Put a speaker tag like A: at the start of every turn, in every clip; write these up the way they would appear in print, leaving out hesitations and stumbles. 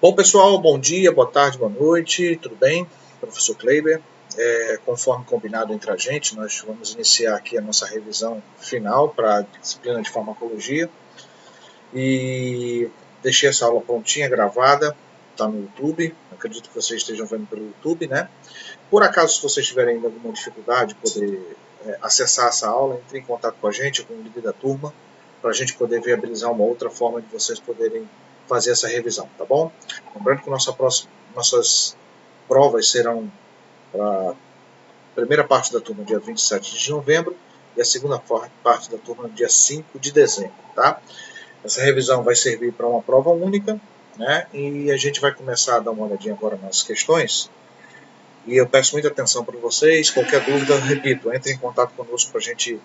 A: Bom, pessoal, bom dia, boa tarde, boa noite, tudo bem? Professor Kleiber, conforme combinado entre a gente, nós vamos iniciar aqui a nossa revisão final para a disciplina de farmacologia e deixei essa aula prontinha, gravada, está no YouTube, acredito que vocês estejam vendo pelo YouTube, né? Por acaso, se vocês tiverem ainda alguma dificuldade de poder acessar essa aula, entre em contato com a gente, com o líder da turma, para a gente poder viabilizar uma outra forma de vocês poderem fazer essa revisão, tá bom? Lembrando que nossas provas serão para a primeira parte da turma dia 27 de novembro e a segunda parte da turma dia 5 de dezembro, tá? Essa revisão vai servir para uma prova única, né? E a gente vai começar a dar uma olhadinha agora nas questões. E eu peço muita atenção para vocês. Qualquer dúvida, repito, entre em contato conosco para a gente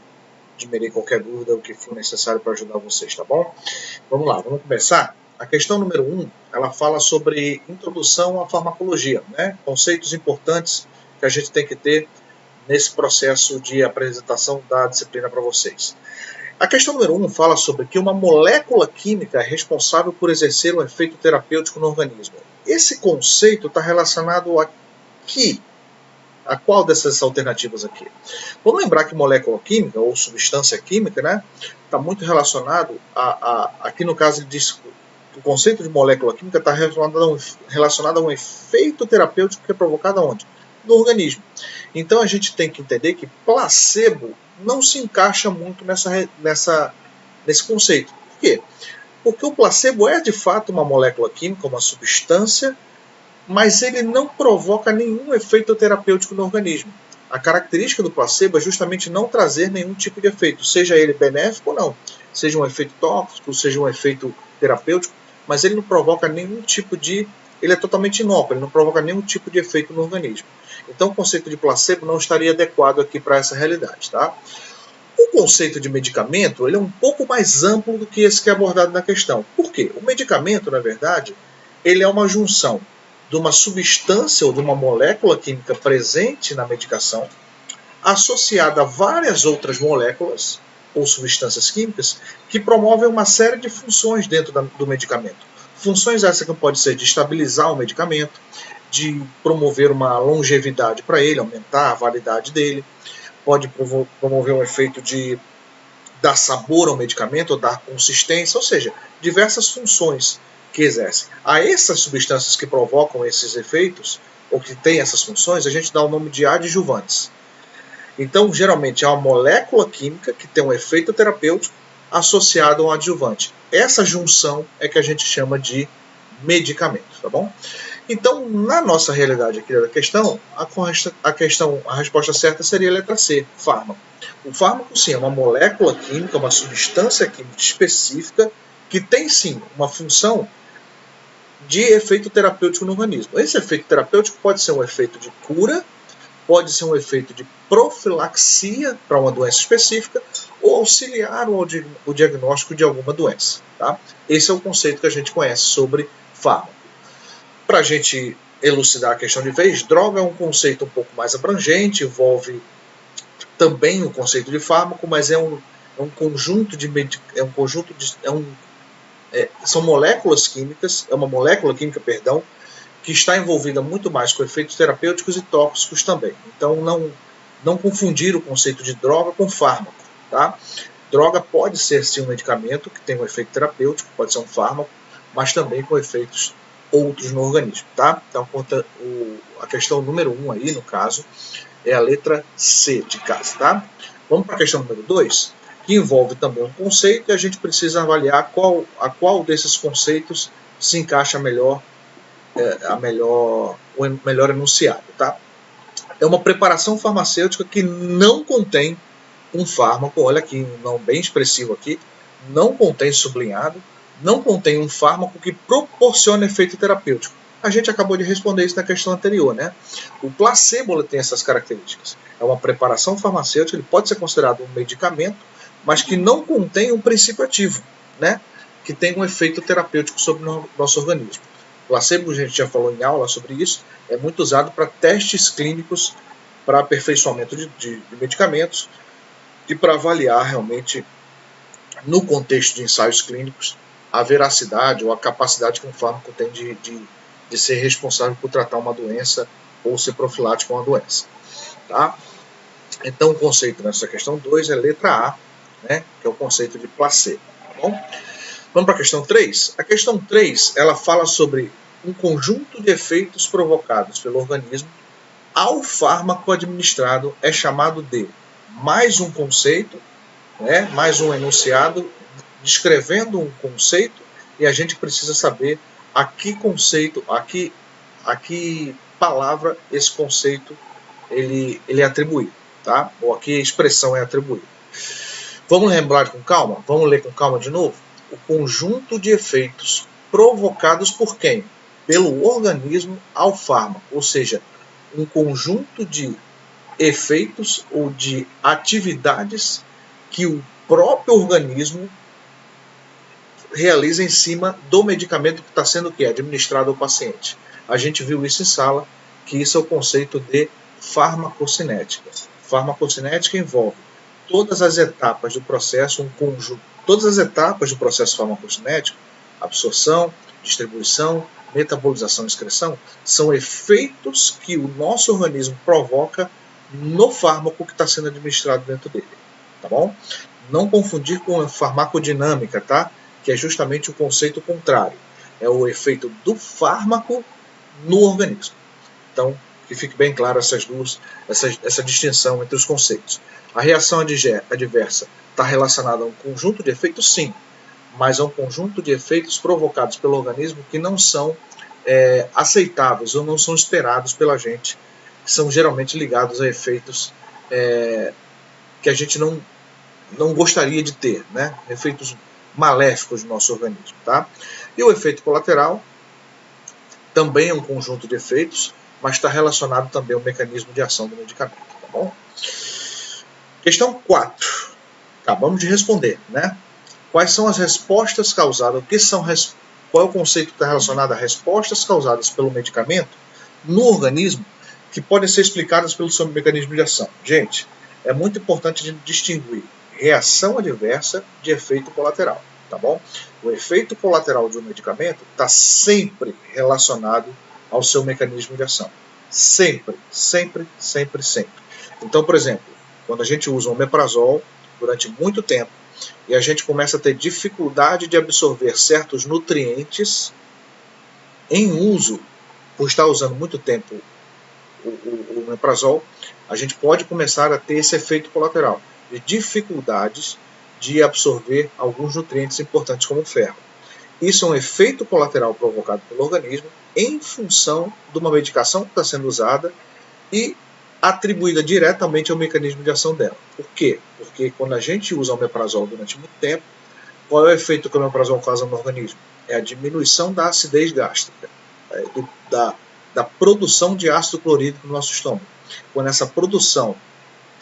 A: diminuir qualquer dúvida, o que for necessário para ajudar vocês, tá bom? Vamos lá, vamos começar? A questão número 1, ela fala sobre introdução à farmacologia, né? Conceitos importantes que a gente tem que ter nesse processo de apresentação da disciplina para vocês. A questão número 1 fala sobre que uma molécula química é responsável por exercer um efeito terapêutico no organismo. Esse conceito está relacionado a qual dessas alternativas aqui? Vamos lembrar que molécula química ou substância química, né, está muito relacionado aqui no caso ele diz que o conceito de molécula química está relacionado a um efeito terapêutico que é provocado aonde? No organismo. Então a gente tem que entender que placebo não se encaixa muito nesse conceito. Por quê? Porque o placebo é de fato uma molécula química, uma substância, mas ele não provoca nenhum efeito terapêutico no organismo. A característica do placebo é justamente não trazer nenhum tipo de efeito, seja ele benéfico ou não, seja um efeito tóxico, seja um efeito terapêutico, mas ele não provoca nenhum tipo de... ele é totalmente inócuo, ele não provoca nenhum tipo de efeito no organismo. Então o conceito de placebo não estaria adequado aqui para essa realidade, tá? O conceito de medicamento ele é um pouco mais amplo do que esse que é abordado na questão. Por quê? O medicamento, na verdade, ele é uma junção de uma substância ou de uma molécula química presente na medicação, associada a várias outras moléculas ou substâncias químicas que promovem uma série de funções dentro do medicamento. Funções essas que podem ser de estabilizar o medicamento, de promover uma longevidade para ele, aumentar a validade dele, pode promover um efeito de dar sabor ao medicamento, ou dar consistência, ou seja, diversas funções que exercem. A essas substâncias que provocam esses efeitos, ou que têm essas funções, a gente dá o nome de adjuvantes. Então, geralmente, é uma molécula química que tem um efeito terapêutico associado a um adjuvante. Essa junção é que a gente chama de medicamento, tá bom? Então, na nossa realidade aqui da questão, a resposta certa seria a letra C, fármaco. O fármaco, sim, é uma molécula química, uma substância química específica que tem, sim, uma função de efeito terapêutico no organismo. Esse efeito terapêutico pode ser um efeito de cura, pode ser um efeito de profilaxia para uma doença específica ou auxiliar o diagnóstico de alguma doença. Tá? Esse é o conceito que a gente conhece sobre fármaco. Para a gente elucidar a questão de vez, droga é um conceito um pouco mais abrangente, envolve também o conceito de fármaco, mas são moléculas químicas, é uma molécula química, perdão, que está envolvida muito mais com efeitos terapêuticos e tóxicos também. Então não confundir o conceito de droga com fármaco, tá? Droga pode ser sim um medicamento que tem um efeito terapêutico, pode ser um fármaco, mas também com efeitos outros no organismo, tá? Então a questão número 1 aí, no caso, é a letra C de casa, tá? Vamos para a questão número 2, que envolve também um conceito e a gente precisa avaliar a qual desses conceitos se encaixa melhor, o melhor enunciado, tá? É uma preparação farmacêutica que não contém um fármaco, olha aqui, um nome bem expressivo aqui, não contém sublinhado, não contém um fármaco que proporciona efeito terapêutico. A gente acabou de responder isso na questão anterior, né? O placebo tem essas características. É uma preparação farmacêutica, ele pode ser considerado um medicamento, mas que não contém um princípio ativo, né? Que tem um efeito terapêutico sobre o nosso organismo. O placebo, a gente já falou em aula sobre isso, é muito usado para testes clínicos, para aperfeiçoamento de medicamentos e para avaliar realmente, no contexto de ensaios clínicos, a veracidade ou a capacidade que um fármaco tem de ser responsável por tratar uma doença ou ser profilático a uma doença. Tá? Então, o conceito nessa questão 2 é letra A, né, que é o conceito de placebo. Tá bom? Vamos para a questão 3. A questão 3 ela fala sobre um conjunto de efeitos provocados pelo organismo ao fármaco administrado, é chamado de mais um conceito, né, mais um enunciado, descrevendo um conceito, e a gente precisa saber a que conceito, a que palavra esse conceito ele é atribuído, tá? Ou a que expressão é atribuída. Vamos lembrar com calma? Vamos ler com calma de novo? O conjunto de efeitos provocados por quem? Pelo organismo ao fármaco, ou seja, um conjunto de efeitos ou de atividades que o próprio organismo realiza em cima do medicamento que está sendo administrado ao paciente. A gente viu isso em sala, que isso é o conceito de farmacocinética. Farmacocinética envolve todas as etapas do processo, um conjunto, todas as etapas do processo farmacocinético, absorção, distribuição, metabolização e excreção, são efeitos que o nosso organismo provoca no fármaco que está sendo administrado dentro dele. Tá bom? Não confundir com a farmacodinâmica, tá? Que é justamente o conceito contrário. É o efeito do fármaco no organismo. Então, que fique bem claro essa distinção entre os conceitos. A reação adversa está relacionada a um conjunto de efeitos, sim, mas a um conjunto de efeitos provocados pelo organismo que não são aceitáveis ou não são esperados pela gente, que são geralmente ligados a efeitos que a gente não gostaria de ter, né? Efeitos maléficos no nosso organismo. Tá? E o efeito colateral também é um conjunto de efeitos, mas está relacionado também ao mecanismo de ação do medicamento. Tá bom? Questão 4. Acabamos de responder, né? Quais são as respostas causadas? Qual é o conceito que está relacionado a respostas causadas pelo medicamento no organismo que podem ser explicadas pelo seu mecanismo de ação? Gente, é muito importante de distinguir reação adversa de efeito colateral, tá bom? O efeito colateral de um medicamento está sempre relacionado ao seu mecanismo de ação. Sempre, sempre, sempre, sempre. Então, por exemplo, quando a gente usa o omeprazol durante muito tempo e a gente começa a ter dificuldade de absorver certos nutrientes em uso, por estar usando muito tempo o omeprazol, a gente pode começar a ter esse efeito colateral de dificuldades de absorver alguns nutrientes importantes como o ferro. Isso é um efeito colateral provocado pelo organismo em função de uma medicação que está sendo usada e atribuída diretamente ao mecanismo de ação dela. Por quê? Porque quando a gente usa o omeprazol durante muito tempo, qual é o efeito que o omeprazol causa no organismo? É a diminuição da acidez gástrica, da produção de ácido clorídrico no nosso estômago. Quando essa produção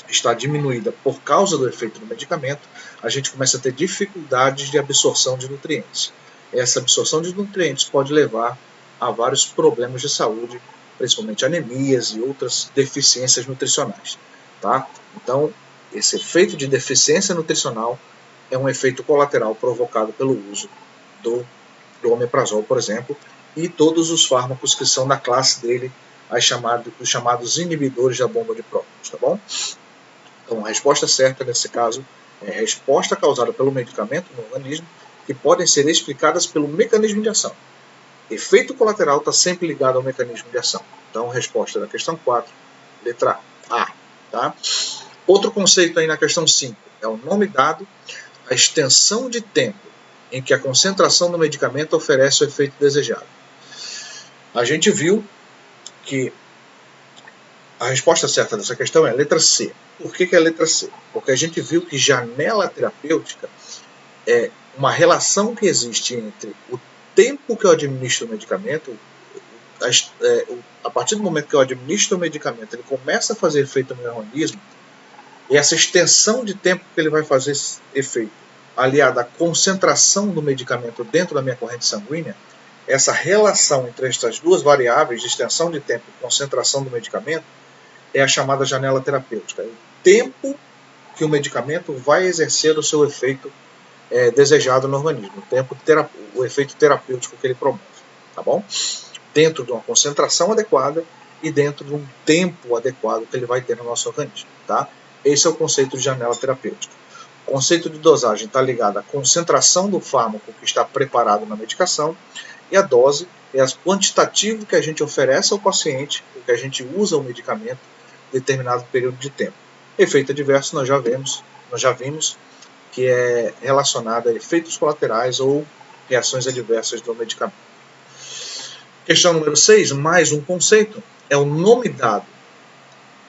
A: está diminuída por causa do efeito do medicamento, a gente começa a ter dificuldades de absorção de nutrientes. Essa absorção de nutrientes pode levar a vários problemas de saúde, principalmente anemias e outras deficiências nutricionais. Tá? Então, esse efeito de deficiência nutricional é um efeito colateral provocado pelo uso do omeprazol, por exemplo, e todos os fármacos que são da classe dele, os chamados inibidores da bomba de prótons. Tá bom? Então, a resposta certa nesse caso é a resposta causada pelo medicamento no organismo, que podem ser explicadas pelo mecanismo de ação. Efeito colateral está sempre ligado ao mecanismo de ação. Então, resposta da questão 4, letra A. Tá? Outro conceito aí na questão 5 é o nome dado à extensão de tempo em que a concentração do medicamento oferece o efeito desejado. A gente viu que a resposta certa dessa questão é a letra C. Por que é a letra C? Porque a gente viu que janela terapêutica é uma relação que existe entre o tempo que eu administro o medicamento, a partir do momento que eu administro o medicamento, ele começa a fazer efeito no meu organismo, e essa extensão de tempo que ele vai fazer esse efeito, aliada à concentração do medicamento dentro da minha corrente sanguínea, essa relação entre estas duas variáveis de extensão de tempo e concentração do medicamento é a chamada janela terapêutica. É o tempo que o medicamento vai exercer o seu efeito desejado no organismo, o efeito terapêutico que ele promove, tá bom? Dentro de uma concentração adequada e dentro de um tempo adequado que ele vai ter no nosso organismo, tá? Esse é o conceito de janela terapêutica. O conceito de dosagem está ligado à concentração do fármaco que está preparado na medicação, e a dose é o quantitativo que a gente oferece ao paciente, que a gente usa o medicamento em determinado período de tempo. Efeito adverso nós já vimos que é relacionado a efeitos colaterais ou reações adversas do medicamento. Questão número 6, mais um conceito, é o nome dado.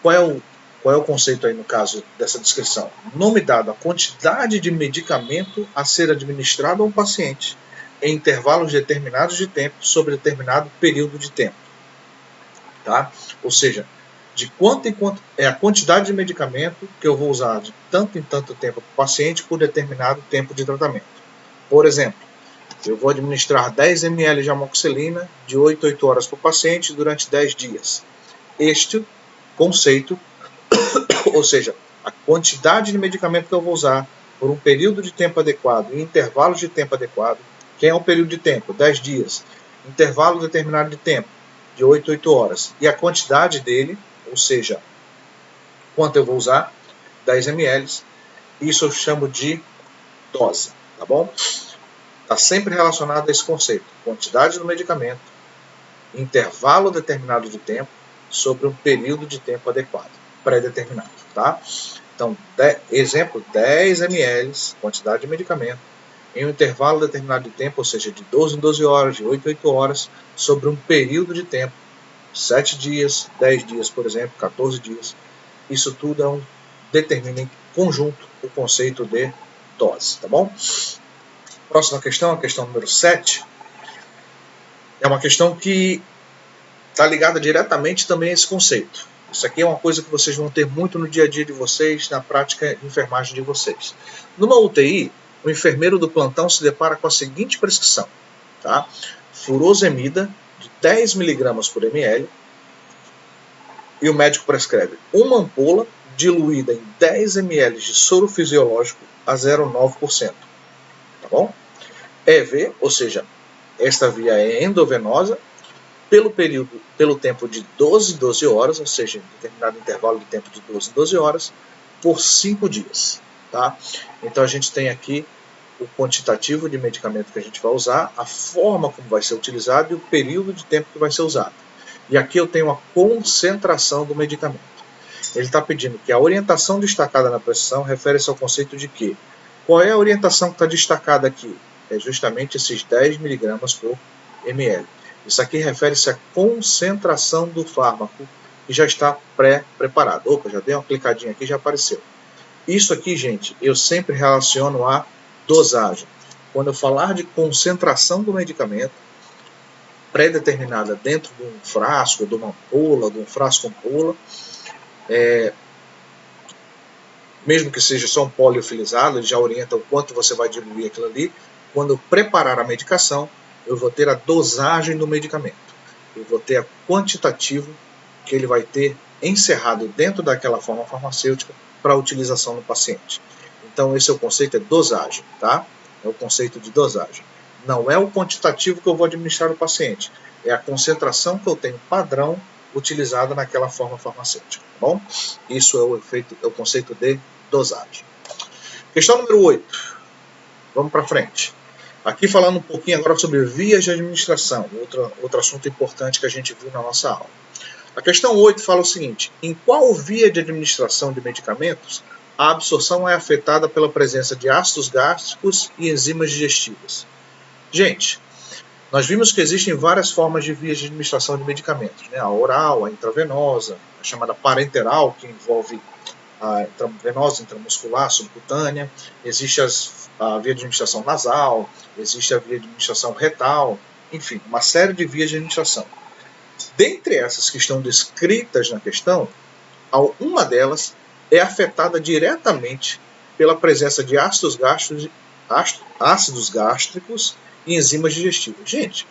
A: Qual é o conceito aí no caso dessa descrição? Nome dado a quantidade de medicamento a ser administrado a um paciente em intervalos determinados de tempo sobre determinado período de tempo. Tá? Ou seja, de quanto em quanto é a quantidade de medicamento que eu vou usar de tanto em tanto tempo para o paciente por determinado tempo de tratamento. Por exemplo, eu vou administrar 10 ml de amoxicilina de 8 a 8 horas para o paciente durante 10 dias. Este conceito, ou seja, a quantidade de medicamento que eu vou usar por um período de tempo adequado e intervalos de tempo adequado. Quem é o período de tempo? 10 dias. Intervalo determinado de tempo, de 8 a 8 horas. E a quantidade dele, ou seja, quanto eu vou usar? 10 ml. Isso eu chamo de dose, tá bom? Está sempre relacionado a esse conceito. Quantidade do medicamento, intervalo determinado de tempo, sobre um período de tempo adequado, pré-determinado, tá? Então, exemplo, 10 ml, quantidade de medicamento, em um intervalo determinado de tempo, ou seja, de 12 em 12 horas, de 8 em 8 horas, sobre um período de tempo, 7 dias, 10 dias, por exemplo, 14 dias. Isso tudo determina em conjunto o conceito de dose, tá bom? Próxima questão, a questão número 7, é uma questão que está ligada diretamente também a esse conceito. Isso aqui é uma coisa que vocês vão ter muito no dia a dia de vocês, na prática de enfermagem de vocês. Numa UTI, o enfermeiro do plantão se depara com a seguinte prescrição, tá? Furosemida de 10 mg por ml, e o médico prescreve uma ampola diluída em 10 ml de soro fisiológico a 0,9%, tá bom? EV, ou seja, esta via é endovenosa, pelo tempo de 12 em 12 horas, ou seja, em determinado intervalo de tempo de 12 em 12 horas, por 5 dias. Tá? Então a gente tem aqui o quantitativo de medicamento que a gente vai usar, a forma como vai ser utilizado e o período de tempo que vai ser usado. E aqui eu tenho a concentração do medicamento. Ele está pedindo que a orientação destacada na prescrição refere-se ao conceito de que qual é a orientação que está destacada aqui? É justamente esses 10 mg por ml. Isso aqui refere-se à concentração do fármaco que já está pré-preparado. Opa, já dei uma clicadinha aqui e já apareceu. Isso aqui, gente, eu sempre relaciono a dosagem. Quando eu falar de concentração do medicamento, pré-determinada dentro de um frasco, de uma ampola, de um frasco ampola, mesmo que seja só um poliofilizado, ele já orienta o quanto você vai diluir aquilo ali. Quando eu preparar a medicação, eu vou ter a dosagem do medicamento. Eu vou ter a quantitativo que ele vai ter encerrado dentro daquela forma farmacêutica para a utilização no paciente. Então esse é o conceito de dosagem, tá? É o conceito de dosagem. Não é o quantitativo que eu vou administrar no paciente, é a concentração que eu tenho padrão utilizada naquela forma farmacêutica, tá bom? Isso é o conceito de dosagem. Questão número 8. Vamos para frente. Aqui falando um pouquinho agora sobre vias de administração, outro assunto importante que a gente viu na nossa aula. A questão 8 fala o seguinte: em qual via de administração de medicamentos a absorção é afetada pela presença de ácidos gástricos e enzimas digestivas? Gente, nós vimos que existem várias formas de vias de administração de medicamentos, né? A oral, a intravenosa, a chamada parenteral, que envolve a intravenosa, intramuscular, subcutânea, existe a via de administração nasal, existe a via de administração retal, enfim, uma série de vias de administração. Dentre essas que estão descritas na questão, uma delas é afetada diretamente pela presença de ácidos gástricos e enzimas digestivas. Gente,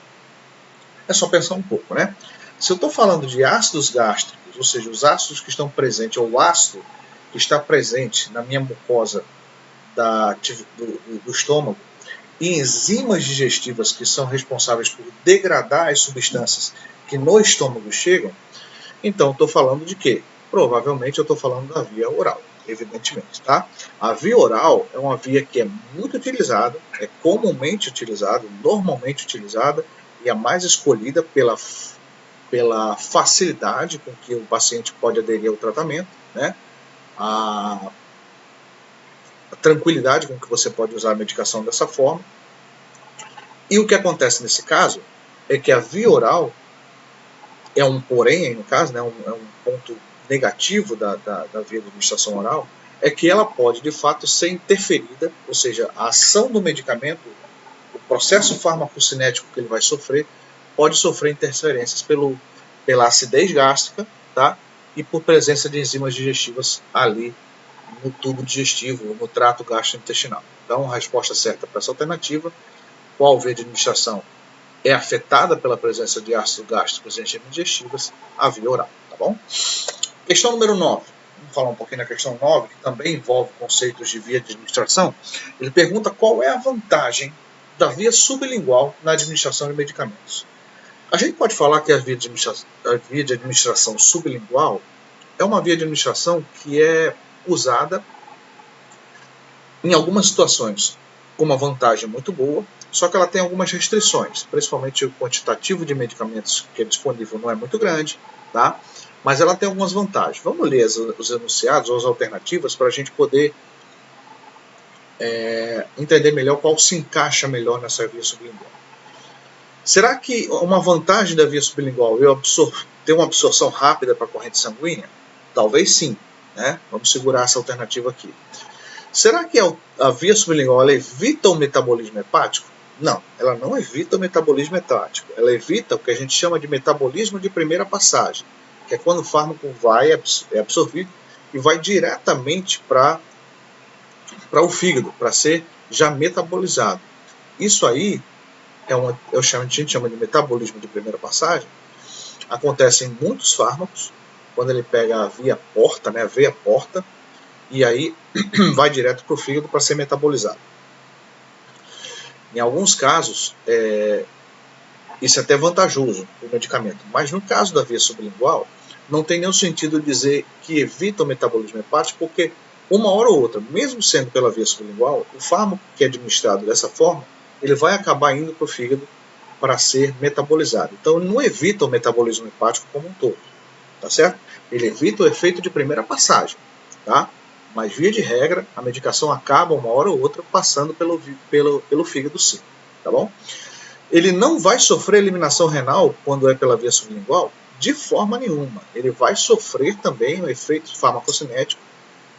A: é só pensar um pouco, né? Se eu estou falando de ácidos gástricos, ou seja, os ácidos que estão presentes, ou o ácido que está presente na minha mucosa do estômago e enzimas digestivas que são responsáveis por degradar as substâncias que no estômago chegam, então estou falando de quê? Provavelmente eu estou falando da via oral, evidentemente, tá? A via oral é uma via que é muito utilizada, é comumente utilizada, normalmente utilizada e a mais escolhida pela facilidade com que o paciente pode aderir ao tratamento, né? A tranquilidade com que você pode usar a medicação dessa forma. E o que acontece nesse caso é que a via oral é um porém, no caso, né, é um ponto negativo da via de administração oral, é que ela pode, de fato, ser interferida, ou seja, a ação do medicamento, o processo farmacocinético que ele vai sofrer, pode sofrer interferências pela acidez gástrica, tá? E por presença de enzimas digestivas ali no tubo digestivo, no trato gastrointestinal. Então, a resposta certa para essa alternativa, qual via de administração é afetada pela presença de ácidos gástricos e enzimas digestivas, a via oral, tá bom? Questão número 9. Vamos falar um pouquinho da questão 9, que também envolve conceitos de via de administração. Ele pergunta qual é a vantagem da via sublingual na administração de medicamentos. A gente pode falar que a via de administração sublingual é uma via de administração que é usada em algumas situações com uma vantagem muito boa, só que ela tem algumas restrições, principalmente o quantitativo de medicamentos que é disponível não é muito grande, tá? Mas ela tem algumas vantagens. Vamos ler os enunciados ou as alternativas para a gente poder entender melhor qual se encaixa melhor nessa via sublingual. Será que uma vantagem da via sublingual é ter uma absorção rápida para a corrente sanguínea? Talvez sim, né? Vamos segurar essa alternativa aqui. Será que a via sublingual ela evita o metabolismo hepático? Não, ela não evita o metabolismo hepático. Ela evita o que a gente chama de metabolismo de primeira passagem, que é quando o fármaco é absorvido e vai diretamente para o fígado, para ser já metabolizado. Isso aí a gente chama de metabolismo de primeira passagem. Acontece em muitos fármacos, quando ele pega a via porta, né, a veia porta, e aí vai direto para o fígado para ser metabolizado. Em alguns casos, isso é até vantajoso para o medicamento, mas no caso da via sublingual, não tem nenhum sentido dizer que evita o metabolismo hepático, porque uma hora ou outra, mesmo sendo pela via sublingual, o fármaco que é administrado dessa forma, ele vai acabar indo para o fígado para ser metabolizado. Então, ele não evita o metabolismo hepático como um todo, tá certo? Ele evita o efeito de primeira passagem, tá? Mas, via de regra, a medicação acaba uma hora ou outra passando pelo fígado sim, tá bom? Ele não vai sofrer eliminação renal quando é pela via sublingual? De forma nenhuma. Ele vai sofrer também o efeito farmacocinético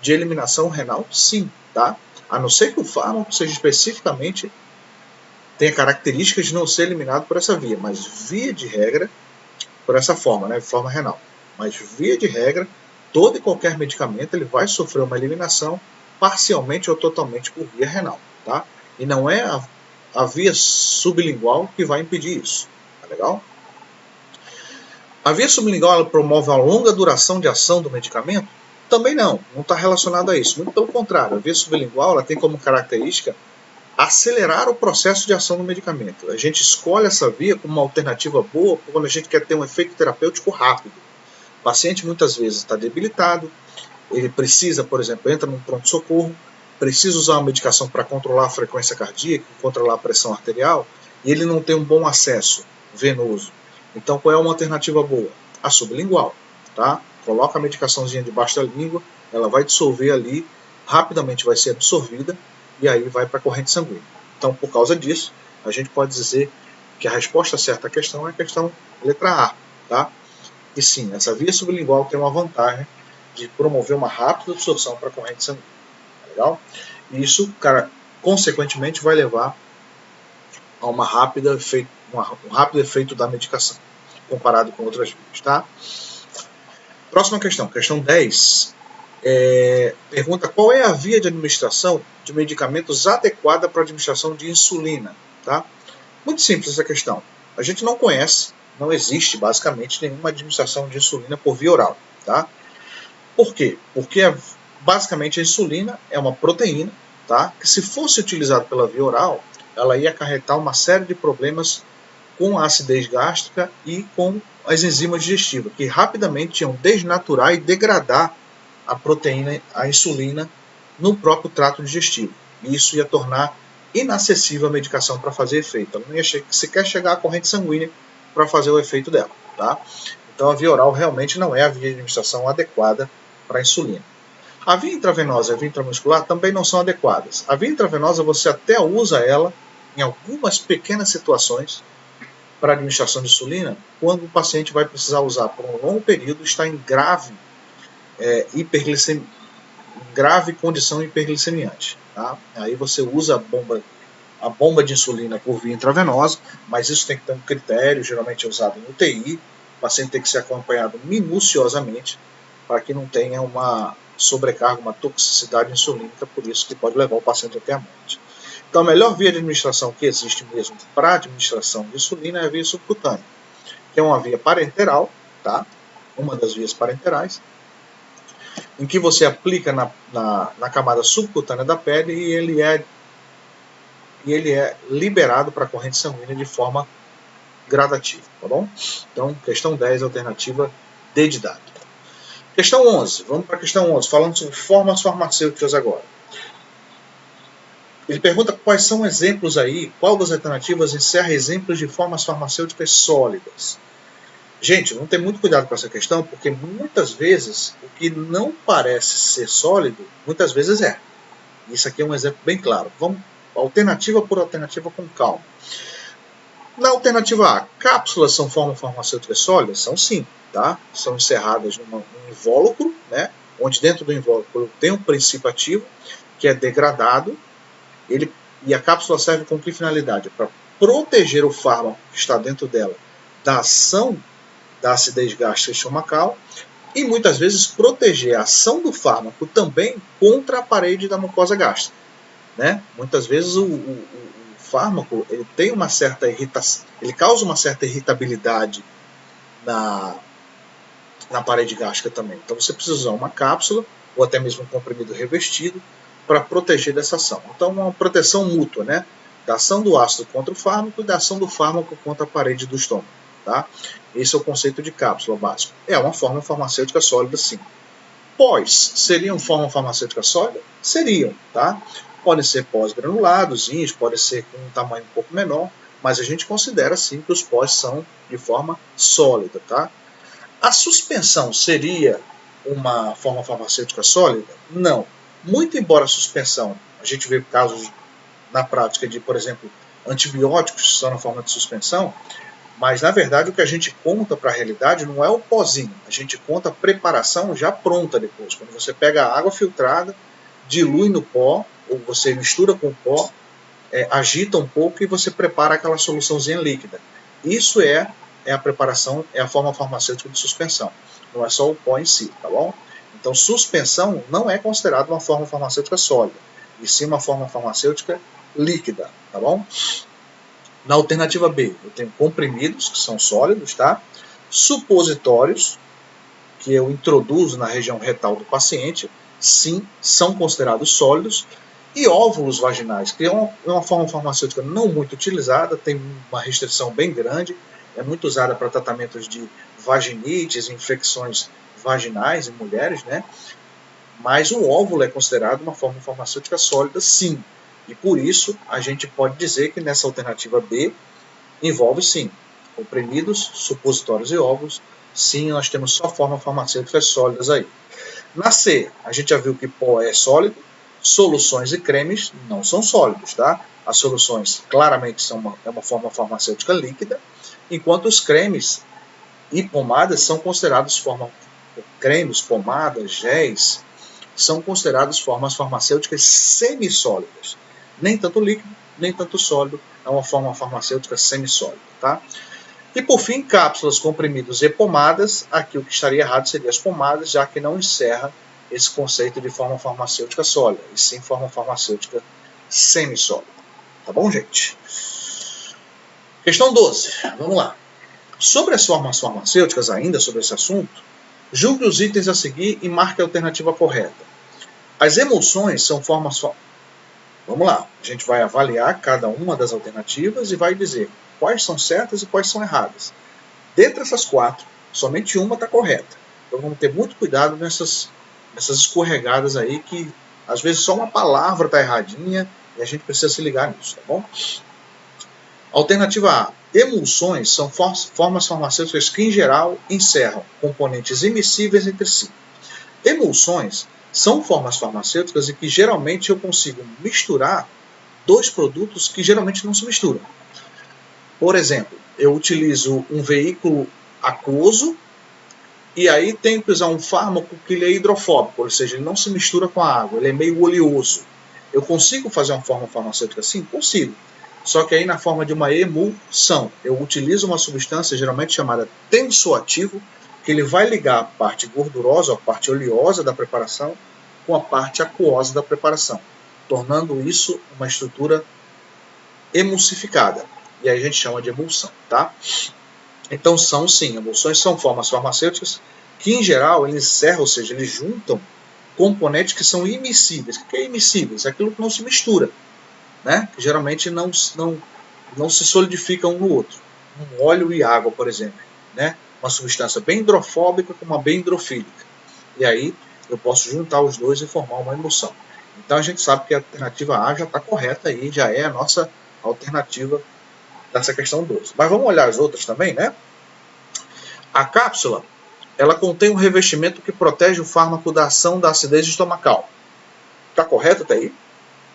A: de eliminação renal, sim, tá? A não ser que o fármaco seja especificamente tenha características de não ser eliminado por essa via, mas via de regra, por essa forma, né, de forma renal. Mas via de regra, todo e qualquer medicamento ele vai sofrer uma eliminação parcialmente ou totalmente por via renal, tá? E não é a via sublingual que vai impedir isso, tá legal? A via sublingual ela promove uma longa duração de ação do medicamento? Também não está relacionado a isso. Muito pelo contrário, a via sublingual ela tem como característica acelerar o processo de ação do medicamento. A gente escolhe essa via como uma alternativa boa quando a gente quer ter um efeito terapêutico rápido. O paciente muitas vezes está debilitado, ele precisa, por exemplo, entra num pronto-socorro, precisa usar uma medicação para controlar a frequência cardíaca, controlar a pressão arterial, e ele não tem um bom acesso venoso. Então, qual é uma alternativa boa? A sublingual, tá? Coloca a medicaçãozinha debaixo da língua, ela vai dissolver ali, rapidamente vai ser absorvida, e aí vai para a corrente sanguínea. Então, por causa disso, a gente pode dizer que a resposta certa à questão é a questão letra A, tá? E sim, essa via sublingual tem uma vantagem de promover uma rápida absorção para a corrente sanguínea. Tá legal? E isso, consequentemente, vai levar a um rápido efeito da medicação, comparado com outras vias, tá? Próxima questão, questão 10. Pergunta qual é a via de administração de medicamentos adequada para a administração de insulina, tá? Muito simples essa questão. A gente não conhece, não existe basicamente nenhuma administração de insulina por via oral, tá? Por quê? Porque basicamente a insulina é uma proteína tá? Que se fosse utilizado pela via oral, ela ia acarretar uma série de problemas com a acidez gástrica e com as enzimas digestivas, que rapidamente iam desnaturar e degradar a proteína, a insulina, no próprio trato digestivo. E isso ia tornar inacessível a medicação para fazer efeito. Ela não ia sequer chegar à corrente sanguínea para fazer o efeito dela. Tá? Então a via oral realmente não é a via de administração adequada para a insulina. A via intravenosa e a via intramuscular também não são adequadas. A via intravenosa você até usa ela em algumas pequenas situações para administração de insulina, quando o paciente vai precisar usar por um longo período, está em grave grave condição hiperglicemiante. Tá? Aí você usa a bomba de insulina por via intravenosa, mas isso tem que ter um critério, geralmente é usado em UTI, o paciente tem que ser acompanhado minuciosamente para que não tenha uma sobrecarga, uma toxicidade insulínica, por isso que pode levar o paciente até a morte. Então a melhor via de administração que existe mesmo para a administração de insulina é a via subcutânea, que é uma via parenteral, tá? Uma das vias parenterais, em que você aplica na camada subcutânea da pele e ele é liberado para a corrente sanguínea de forma gradativa, tá bom? Então, questão 10, alternativa D de dado. Questão 11, vamos para a questão 11, falando sobre formas farmacêuticas agora. Ele pergunta quais são exemplos aí, qual das alternativas encerra exemplos de formas farmacêuticas sólidas. Gente, vamos ter muito cuidado com essa questão, porque muitas vezes o que não parece ser sólido, muitas vezes é. Isso aqui é um exemplo bem claro. Vamos alternativa por alternativa com calma. Na alternativa A, cápsulas são formas farmacêuticas sólidas? São sim, tá? São encerradas num invólucro, né? Onde dentro do invólucro tem um princípio ativo, que é degradado, e a cápsula serve com que finalidade? Para proteger o fármaco que está dentro dela da ação da acidez gástrica estomacal e muitas vezes proteger a ação do fármaco também contra a parede da mucosa gástrica. Né? Muitas vezes o fármaco ele tem uma certa irritação, ele causa uma certa irritabilidade na parede gástrica também. Então você precisa usar uma cápsula ou até mesmo um comprimido revestido para proteger dessa ação. Então uma proteção mútua, né? Da ação do ácido contra o fármaco e da ação do fármaco contra a parede do estômago. Tá? Esse é o conceito de cápsula básico. É uma forma farmacêutica sólida, sim. Pós, seriam forma farmacêutica sólida? Seriam, tá? Podem ser pós-granulados, podem ser com um tamanho um pouco menor, mas a gente considera sim que os pós são de forma sólida, tá? A suspensão seria uma forma farmacêutica sólida? Não. Muito embora a suspensão, a gente vê casos na prática de, por exemplo, antibióticos que são na forma de suspensão, mas na verdade o que a gente conta para a realidade não é o pozinho, a gente conta a preparação já pronta depois. Quando você pega a água filtrada, dilui no pó, ou você mistura com o pó, agita um pouco e você prepara aquela soluçãozinha líquida. Isso é a preparação, é a forma farmacêutica de suspensão. Não é só o pó em si, tá bom? Então, suspensão não é considerada uma forma farmacêutica sólida, e sim uma forma farmacêutica líquida, tá bom? Na alternativa B, eu tenho comprimidos, que são sólidos, tá? Supositórios, que eu introduzo na região retal do paciente, sim, são considerados sólidos. E óvulos vaginais, que é uma forma farmacêutica não muito utilizada, tem uma restrição bem grande, é muito usada para tratamentos de vaginites, infecções vaginais em mulheres, né? Mas o óvulo é considerado uma forma farmacêutica sólida, sim. E por isso a gente pode dizer que nessa alternativa B envolve sim comprimidos, supositórios e óvulos. Sim, nós temos só formas farmacêuticas sólidas aí. Na C, a gente já viu que pó é sólido, soluções e cremes não são sólidos, tá? As soluções claramente são uma forma farmacêutica líquida, enquanto os cremes e pomadas são considerados cremes, pomadas, géis, são considerados formas farmacêuticas semissólidas. Nem tanto líquido, nem tanto sólido, é uma forma farmacêutica semissólida, tá? E por fim, cápsulas, comprimidos e pomadas. Aqui o que estaria errado seria as pomadas, já que não encerra esse conceito de forma farmacêutica sólida, e sim forma farmacêutica semissólida. Tá bom, gente? Questão 12, vamos lá. Sobre as formas farmacêuticas, ainda sobre esse assunto, julgue os itens a seguir e marque a alternativa correta. As emulsões são formas Vamos lá, a gente vai avaliar cada uma das alternativas e vai dizer quais são certas e quais são erradas. Dentre essas 4, somente uma está correta. Então vamos ter muito cuidado nessas escorregadas aí, que às vezes só uma palavra está erradinha e a gente precisa se ligar nisso, tá bom? Alternativa A. Emulsões são formas farmacêuticas que, em geral, encerram componentes immiscíveis entre si. Emulsões são formas farmacêuticas em que geralmente eu consigo misturar dois produtos que geralmente não se misturam. Por exemplo, eu utilizo um veículo aquoso e aí tenho que usar um fármaco que ele é hidrofóbico, ou seja, ele não se mistura com a água, ele é meio oleoso. Eu consigo fazer uma forma farmacêutica assim? Consigo. Só que aí na forma de uma emulsão. Eu utilizo uma substância geralmente chamada tensoativo, que ele vai ligar a parte gordurosa, a parte oleosa da preparação, com a parte aquosa da preparação, tornando isso uma estrutura emulsificada. E aí a gente chama de emulsão, tá? Então emulsões são formas farmacêuticas que, em geral, eles encerram, ou seja, eles juntam componentes que são immiscíveis. O que é immiscíveis? É aquilo que não se mistura, né? Que geralmente não se solidifica um no outro. Um óleo e água, por exemplo, né? Uma substância bem hidrofóbica com uma bem hidrofílica. E aí eu posso juntar os dois e formar uma emulsão. Então a gente sabe que a alternativa A já está correta aí, já é a nossa alternativa dessa questão 12. Mas vamos olhar as outras também, né? A cápsula, ela contém um revestimento que protege o fármaco da ação da acidez estomacal. Está correto até aí?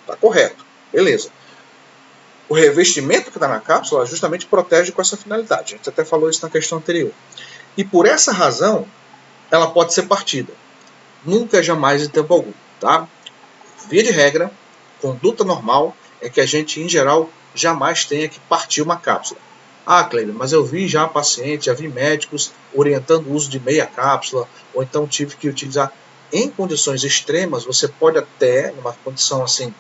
A: Está correto. Beleza. O revestimento que está na cápsula justamente protege com essa finalidade. A gente até falou isso na questão anterior. E por essa razão, ela pode ser partida. Nunca, jamais, em tempo algum. Tá? Via de regra, conduta normal é que a gente, em geral, jamais tenha que partir uma cápsula. Ah, Cleber, mas eu vi já pacientes, já vi médicos orientando o uso de meia cápsula, ou então tive que utilizar. Em condições extremas, você pode até, numa condição assim,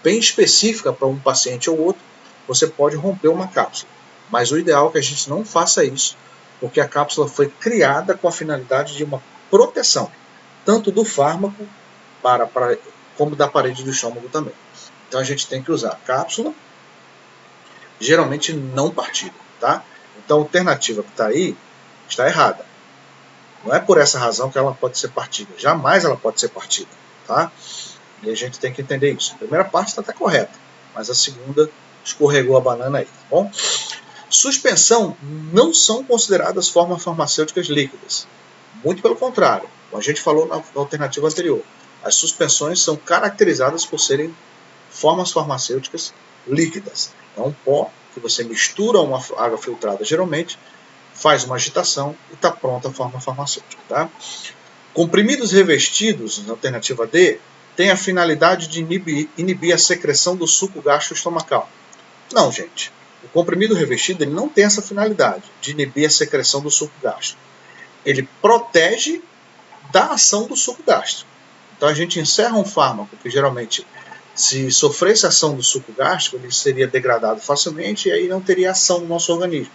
A: bem específica para um paciente ou outro, você pode romper uma cápsula. Mas o ideal é que a gente não faça isso, porque a cápsula foi criada com a finalidade de uma proteção, tanto do fármaco como da parede do estômago também. Então a gente tem que usar a cápsula, geralmente não partida, tá? Então a alternativa que está aí está errada. Não é por essa razão que ela pode ser partida. Jamais ela pode ser partida, tá? E a gente tem que entender isso. A primeira parte está até correta, mas a segunda escorregou a banana aí, tá bom? Suspensão não são consideradas formas farmacêuticas líquidas. Muito pelo contrário. Como a gente falou na alternativa anterior. As suspensões são caracterizadas por serem formas farmacêuticas líquidas. É um pó que você mistura uma água filtrada, geralmente, faz uma agitação e está pronta a forma farmacêutica. Tá? Comprimidos revestidos, na alternativa D, tem a finalidade de inibir a secreção do suco gastroestomacal. Não, gente. O comprimido revestido ele não tem essa finalidade de inibir a secreção do suco gástrico. Ele protege da ação do suco gástrico. Então a gente encerra um fármaco que geralmente, se sofresse ação do suco gástrico, ele seria degradado facilmente e aí não teria ação no nosso organismo.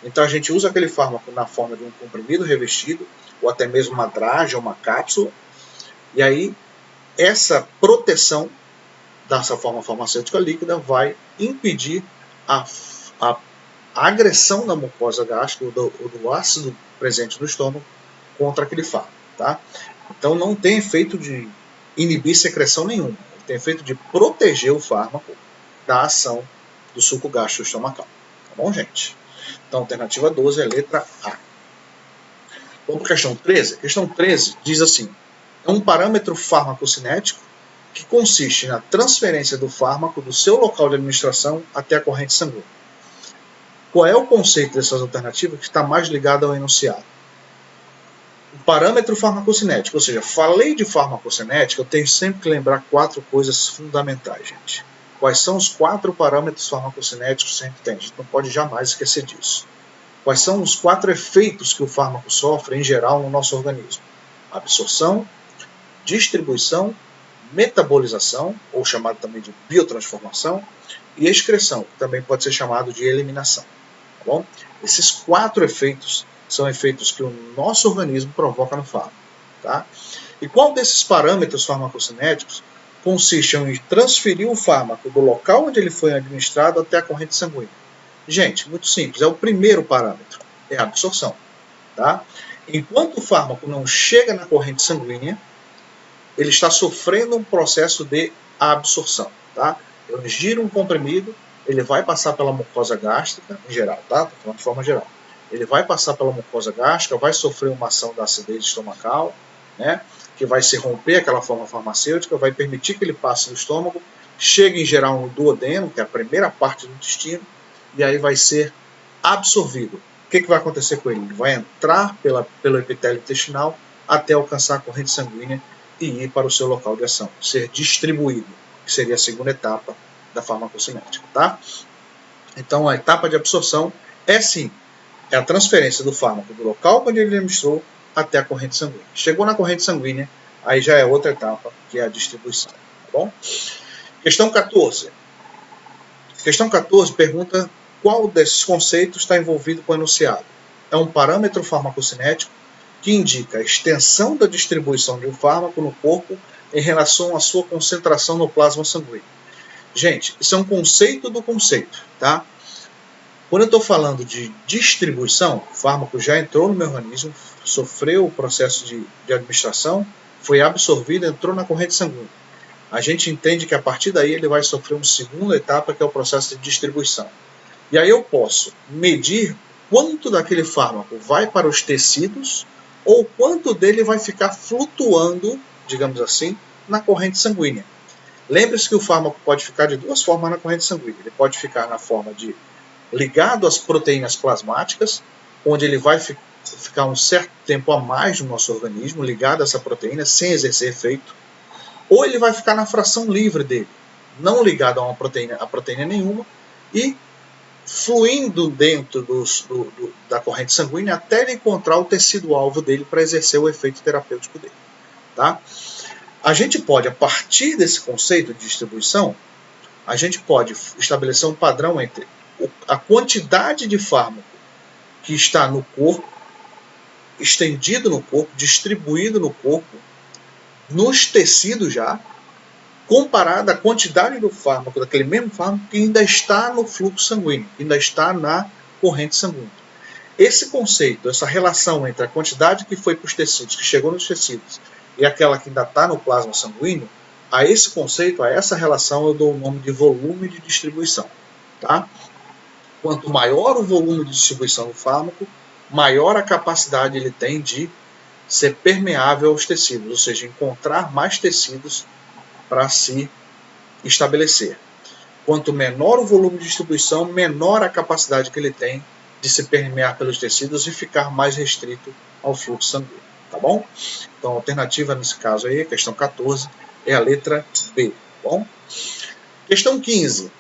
A: Então a gente usa aquele fármaco na forma de um comprimido revestido, ou até mesmo uma dragem ou uma cápsula, e aí essa proteção dessa forma farmacêutica líquida vai impedir a agressão da mucosa gástrica ou do ácido presente no estômago contra aquele fármaco. Tá? Então não tem efeito de inibir secreção nenhuma, tem efeito de proteger o fármaco da ação do suco gastroestomacal. Tá bom, gente? Então a alternativa 12 é a letra A. Vamos para a questão 13. A questão 13 diz assim: é um parâmetro farmacocinético que consiste na transferência do fármaco do seu local de administração até a corrente sanguínea. Qual é o conceito dessas alternativas que está mais ligado ao enunciado? O parâmetro farmacocinético, ou seja, falei de farmacocinética, eu tenho sempre que lembrar 4 coisas fundamentais, gente. Quais são os 4 parâmetros farmacocinéticos que a gente tem? A gente não pode jamais esquecer disso. Quais são os 4 efeitos que o fármaco sofre, em geral, no nosso organismo? Absorção, distribuição, metabolização, ou chamado também de biotransformação, e excreção, que também pode ser chamado de eliminação. Tá bom? Esses 4 efeitos são efeitos que o nosso organismo provoca no fármaco. Tá? E qual desses parâmetros farmacocinéticos consiste em transferir o fármaco do local onde ele foi administrado até a corrente sanguínea. Gente, muito simples, é o primeiro parâmetro, é a absorção. Tá? Enquanto o fármaco não chega na corrente sanguínea, ele está sofrendo um processo de absorção. Tá? Eu ingiro um comprimido, ele vai passar pela mucosa gástrica, em geral, tá? Estou falando de forma geral. Ele vai passar pela mucosa gástrica, vai sofrer uma ação da acidez estomacal, né? Que vai se romper aquela forma farmacêutica, vai permitir que ele passe no estômago, chegue em geral no duodeno, que é a primeira parte do intestino, e aí vai ser absorvido. O que vai acontecer com ele? Ele vai entrar pelo epitélio intestinal até alcançar a corrente sanguínea e ir para o seu local de ação, ser distribuído, que seria a segunda etapa da farmacocinética. Tá? Então, a etapa de absorção é sim, é a transferência do fármaco do local onde ele administrou até a corrente sanguínea. Chegou na corrente sanguínea, aí já é outra etapa, que é a distribuição. Tá bom? Questão 14. Questão 14 pergunta qual desses conceitos está envolvido com o enunciado. É um parâmetro farmacocinético que indica a extensão da distribuição de um fármaco no corpo em relação à sua concentração no plasma sanguíneo. Gente, isso é um conceito do conceito, tá? Quando eu estou falando de distribuição, o fármaco já entrou no meu organismo, sofreu o processo de administração, foi absorvido, entrou na corrente sanguínea. A gente entende que a partir daí ele vai sofrer uma segunda etapa, que é o processo de distribuição. E aí eu posso medir quanto daquele fármaco vai para os tecidos ou quanto dele vai ficar flutuando, digamos assim, na corrente sanguínea. Lembre-se que o fármaco pode ficar de duas formas na corrente sanguínea. Ele pode ficar na forma de ligado às proteínas plasmáticas, onde ele vai ficar um certo tempo a mais no nosso organismo, ligado a essa proteína, sem exercer efeito, ou ele vai ficar na fração livre dele, não ligado a uma proteína nenhuma, e fluindo dentro da corrente sanguínea até ele encontrar o tecido-alvo dele para exercer o efeito terapêutico dele. Tá? A gente pode, a partir desse conceito de distribuição, a gente pode estabelecer um padrão entre a quantidade de fármaco que está no corpo, estendido no corpo, distribuído no corpo, nos tecidos já, comparada à quantidade do fármaco, daquele mesmo fármaco que ainda está no fluxo sanguíneo, que ainda está na corrente sanguínea. Esse conceito, essa relação entre a quantidade que foi para os tecidos, que chegou nos tecidos, e aquela que ainda está no plasma sanguíneo, a esse conceito, a essa relação, eu dou o nome de volume de distribuição. Tá? Quanto maior o volume de distribuição do fármaco, maior a capacidade ele tem de ser permeável aos tecidos, ou seja, encontrar mais tecidos para se estabelecer. Quanto menor o volume de distribuição, menor a capacidade que ele tem de se permear pelos tecidos e ficar mais restrito ao fluxo sanguíneo. Tá bom? Então, a alternativa nesse caso aí, questão 14, é a letra B. Tá bom? Questão 15.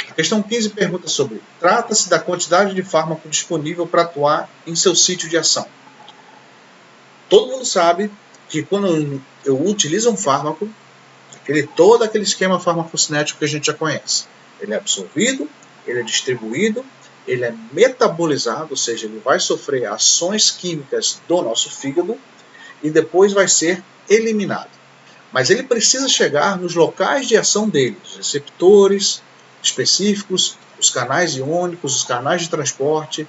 A: A questão 15 pergunta sobre: trata-se da quantidade de fármaco disponível para atuar em seu sítio de ação. Todo mundo sabe que quando eu utilizo um fármaco, todo aquele esquema farmacocinético que a gente já conhece. Ele é absorvido, ele é distribuído, ele é metabolizado, ou seja, ele vai sofrer ações químicas do nosso fígado e depois vai ser eliminado. Mas ele precisa chegar nos locais de ação dele, os receptores específicos, os canais iônicos, os canais de transporte,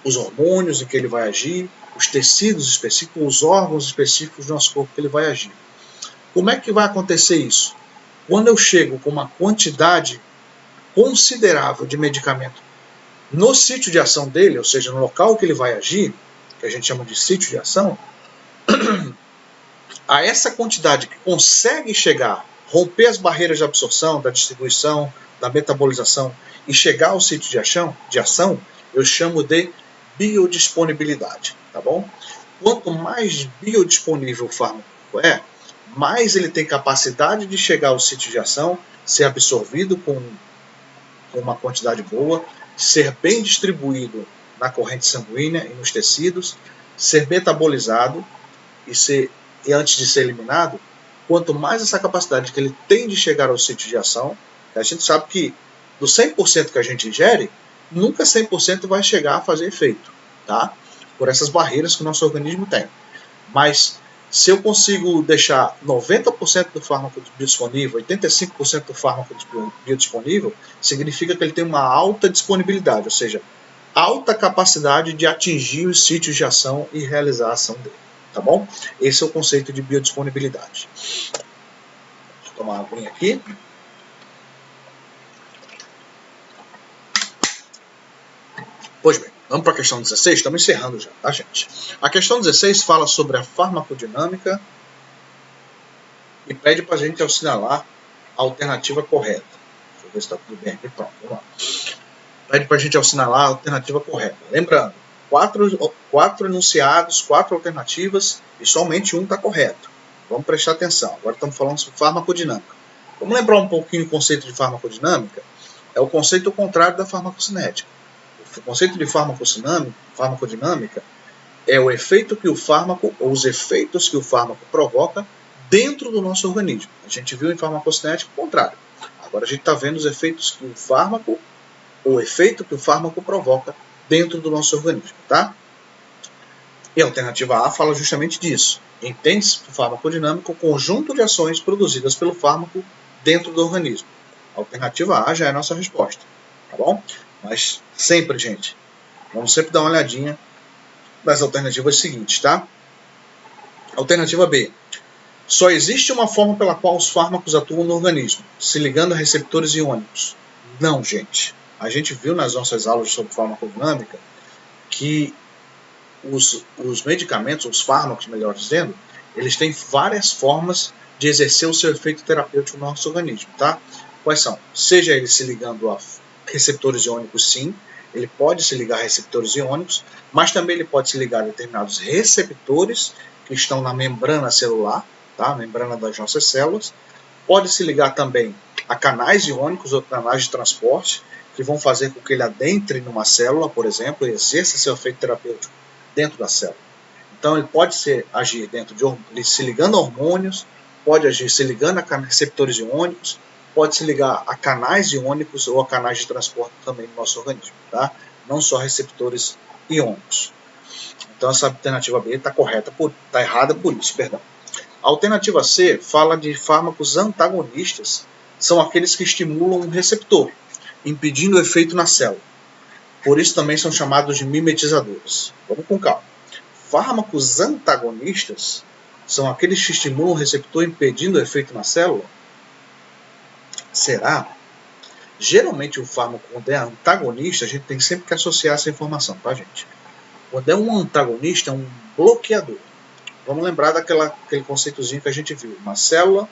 A: os hormônios em que ele vai agir, os tecidos específicos, os órgãos específicos do nosso corpo que ele vai agir. Como é que vai acontecer isso? Quando eu chego com uma quantidade considerável de medicamento no sítio de ação dele, ou seja, no local que ele vai agir, que a gente chama de sítio de ação, a essa quantidade que consegue chegar, romper as barreiras de absorção, da distribuição, da metabolização e chegar ao sítio de ação, eu chamo de biodisponibilidade, tá bom? Quanto mais biodisponível o fármaco é, mais ele tem capacidade de chegar ao sítio de ação, ser absorvido com uma quantidade boa, ser bem distribuído na corrente sanguínea e nos tecidos, ser metabolizado e antes de ser eliminado, quanto mais essa capacidade que ele tem de chegar ao sítio de ação, a gente sabe que do 100% que a gente ingere, nunca 100% vai chegar a fazer efeito, tá? Por essas barreiras que o nosso organismo tem. Mas Se eu consigo deixar 90% do fármaco biodisponível, 85% do fármaco biodisponível, significa que ele tem uma alta disponibilidade, ou seja, alta capacidade de atingir os sítios de ação e realizar a ação dele. Tá bom? Esse é o conceito de biodisponibilidade. Deixa eu tomar uma aguinha aqui. Pois bem, vamos para a questão 16, estamos encerrando já, tá, gente? A questão 16 fala sobre a farmacodinâmica e pede para a gente assinalar a alternativa correta. Deixa eu ver se está tudo bem aqui, pronto, vamos lá. Pede para a gente assinalar a alternativa correta. Lembrando, quatro enunciados, 4 alternativas e somente um está correto. Vamos prestar atenção. Agora estamos falando sobre farmacodinâmica. Vamos lembrar um pouquinho o conceito de farmacodinâmica? É o conceito contrário da farmacocinética. O conceito de farmacodinâmica é o efeito que o fármaco, ou os efeitos que o fármaco provoca dentro do nosso organismo. A gente viu em farmacocinética o contrário. Agora a gente está vendo os efeitos que o fármaco, o efeito que o fármaco provoca dentro do nosso organismo, tá? E a alternativa A fala justamente disso. Entende-se por farmacodinâmica o conjunto de ações produzidas pelo fármaco dentro do organismo. A alternativa A já é a nossa resposta, tá bom? Mas sempre, gente, vamos sempre dar uma olhadinha nas alternativas seguintes, tá? Alternativa B. Só existe uma forma pela qual os fármacos atuam no organismo, se ligando a receptores iônicos. Não, gente. A gente viu nas nossas aulas sobre farmacodinâmica que os medicamentos, os fármacos, melhor dizendo, eles têm várias formas de exercer o seu efeito terapêutico no nosso organismo, tá? Quais são? Seja ele se ligando a receptores iônicos, sim, ele pode se ligar a receptores iônicos, mas também ele pode se ligar a determinados receptores que estão na membrana celular, tá? A membrana das nossas células. Pode se ligar também a canais iônicos ou canais de transporte, que vão fazer com que ele adentre numa célula, por exemplo, e exerça seu efeito terapêutico dentro da célula. Então ele pode agir se ligando a hormônios, pode agir se ligando a receptores iônicos, pode se ligar a canais iônicos ou a canais de transporte também no nosso organismo, tá? Não só receptores iônicos. Então essa alternativa B está errada por isso, perdão. A alternativa C fala de fármacos antagonistas, são aqueles que estimulam um receptor, impedindo o efeito na célula. Por isso também são chamados de mimetizadores. Vamos com calma. Fármacos antagonistas são aqueles que estimulam o receptor impedindo o efeito na célula? Será? Geralmente o fármaco, quando é antagonista, a gente tem sempre que associar essa informação, tá, gente? Quando é um antagonista, é um bloqueador. Vamos lembrar daquele conceitozinho que a gente viu. Uma célula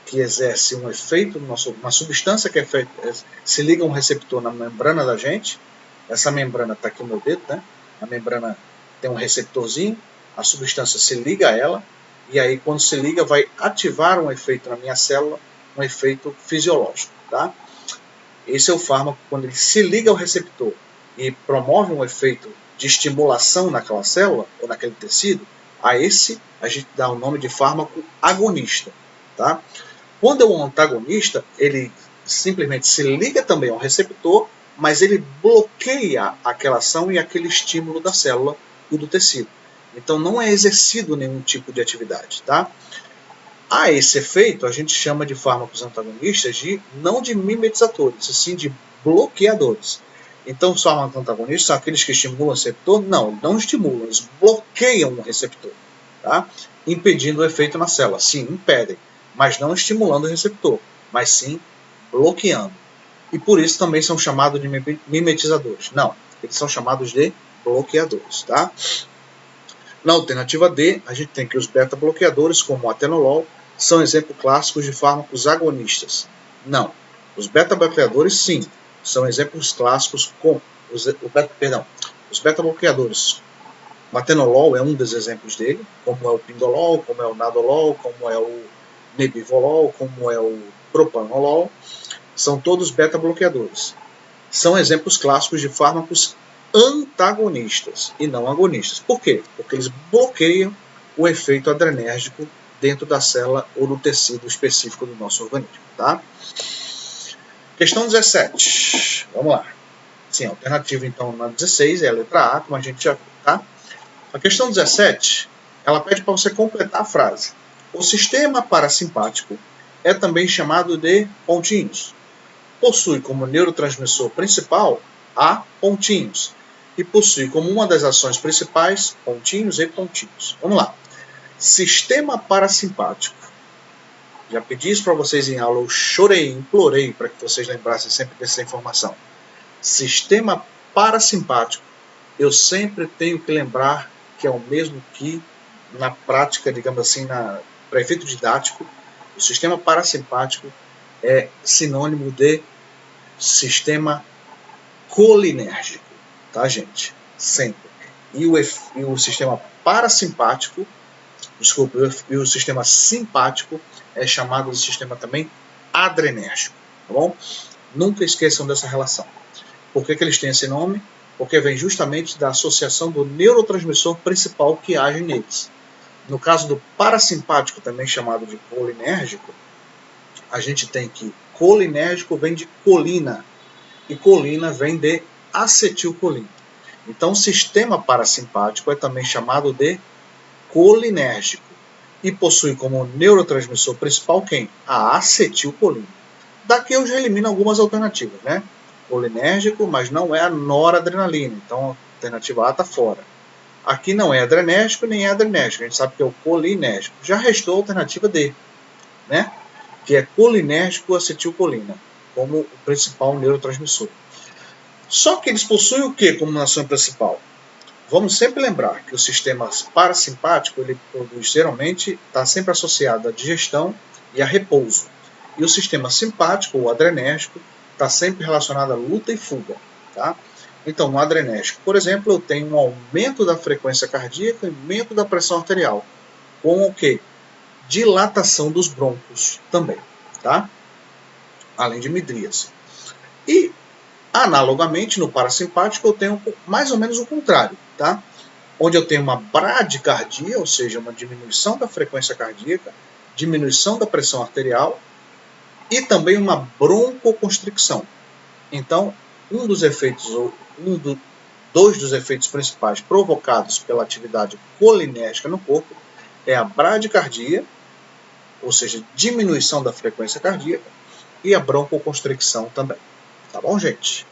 A: que exerce um efeito, uma substância que se liga a um receptor na membrana da gente. Essa membrana está aqui no meu dedo, né? A membrana tem um receptorzinho, a substância se liga a ela, e aí quando se liga vai ativar um efeito na minha célula, um efeito fisiológico, tá? Esse é o fármaco, quando ele se liga ao receptor e promove um efeito de estimulação naquela célula ou naquele tecido, a esse a gente dá o nome de fármaco agonista, tá? Quando é um antagonista, ele simplesmente se liga também ao receptor, mas ele bloqueia aquela ação e aquele estímulo da célula e do tecido. Então não é exercido nenhum tipo de atividade, tá? A esse efeito a gente chama de fármacos antagonistas não de mimetizadores, sim de bloqueadores. Então os fármacos antagonistas são aqueles que estimulam o receptor? Não estimulam, eles bloqueiam o receptor, tá? Impedindo o efeito na célula. Sim, impedem, mas não estimulando o receptor, mas sim bloqueando. E por isso também são chamados de mimetizadores. Não, eles são chamados de bloqueadores, tá? Na alternativa D, a gente tem que os beta-bloqueadores, como o atenolol, são exemplos clássicos de fármacos agonistas. Não, os beta-bloqueadores sim, são exemplos clássicos como os beta-bloqueadores. O atenolol é um dos exemplos dele, como é o pindolol, como é o nadolol, como é o nebivolol, como é o propanolol. São todos beta-bloqueadores. São exemplos clássicos de fármacos antagonistas e não agonistas. Por quê? Porque eles bloqueiam o efeito adrenérgico dentro da célula ou do tecido específico do nosso organismo, tá? Questão 17. Vamos lá. Sim, a alternativa então na 16 é a letra A, como a gente já viu, tá? A questão 17 ela pede para você completar a frase. O sistema parasimpático é também chamado de pontinhos. Possui como neurotransmissor principal a pontinhos e possui como uma das ações principais pontinhos e pontinhos. Vamos lá. Sistema parasimpático. Já pedi isso para vocês em aula, eu chorei, implorei para que vocês lembrassem sempre dessa informação. Sistema parasimpático. Eu sempre tenho que lembrar que é o mesmo que na prática, digamos assim, para efeito didático, o sistema parasimpático é sinônimo de sistema colinérgico, tá, gente? Sempre. E o sistema parasimpático, desculpa, e o sistema simpático é chamado de sistema também adrenérgico, tá bom? Nunca esqueçam dessa relação. Por que eles têm esse nome? Porque vem justamente da associação do neurotransmissor principal que age neles. No caso do parasimpático, também chamado de colinérgico, a gente tem que colinérgico vem de colina, e colina vem de acetilcolina. Então, o sistema parasimpático é também chamado de colinérgico e possui como neurotransmissor principal quem? A acetilcolina. Daqui eu já elimino algumas alternativas, né? Colinérgico, mas não é a noradrenalina, então a alternativa A está fora. Aqui não é adrenérgico nem é adrenérgico, a gente sabe que é o colinérgico. Já restou a alternativa D, né? Que é colinérgico acetilcolina, como o principal neurotransmissor. Só que eles possuem o que como ação principal? Vamos sempre lembrar que o sistema parasimpático, ele produz geralmente, está sempre associado à digestão e a repouso. E o sistema simpático, ou adrenérgico, está sempre relacionado à luta e fuga, tá? Então, no adrenérgico, por exemplo, eu tenho um aumento da frequência cardíaca e aumento da pressão arterial, com o quê? Dilatação dos brônquios também, tá? Além de midríase. E, analogamente, no parasimpático, eu tenho mais ou menos o contrário, tá? Onde eu tenho uma bradicardia, ou seja, uma diminuição da frequência cardíaca, diminuição da pressão arterial e também uma broncoconstricção. Então, dois dos efeitos principais provocados pela atividade colinérgica no corpo é a bradicardia, ou seja, diminuição da frequência cardíaca, e a broncoconstricção também. Tá bom, gente?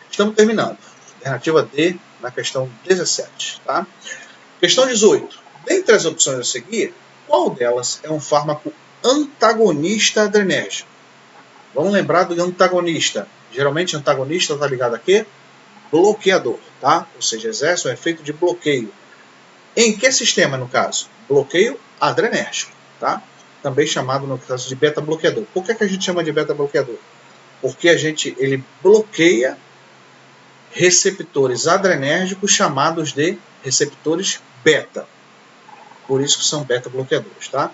A: Estamos terminando. Alternativa D na questão 17. Tá? Questão 18. Dentre as opções a seguir, qual delas é um fármaco antagonista adrenérgico? Vamos lembrar do antagonista. Geralmente, antagonista está ligado a quê? Bloqueador, tá? Ou seja, exerce um efeito de bloqueio. Em que sistema, no caso? Bloqueio adrenérgico, tá? Também chamado, no caso, de beta-bloqueador. Por que a gente chama de beta-bloqueador? Porque ele bloqueia receptores adrenérgicos chamados de receptores beta. Por isso que são beta-bloqueadores, tá?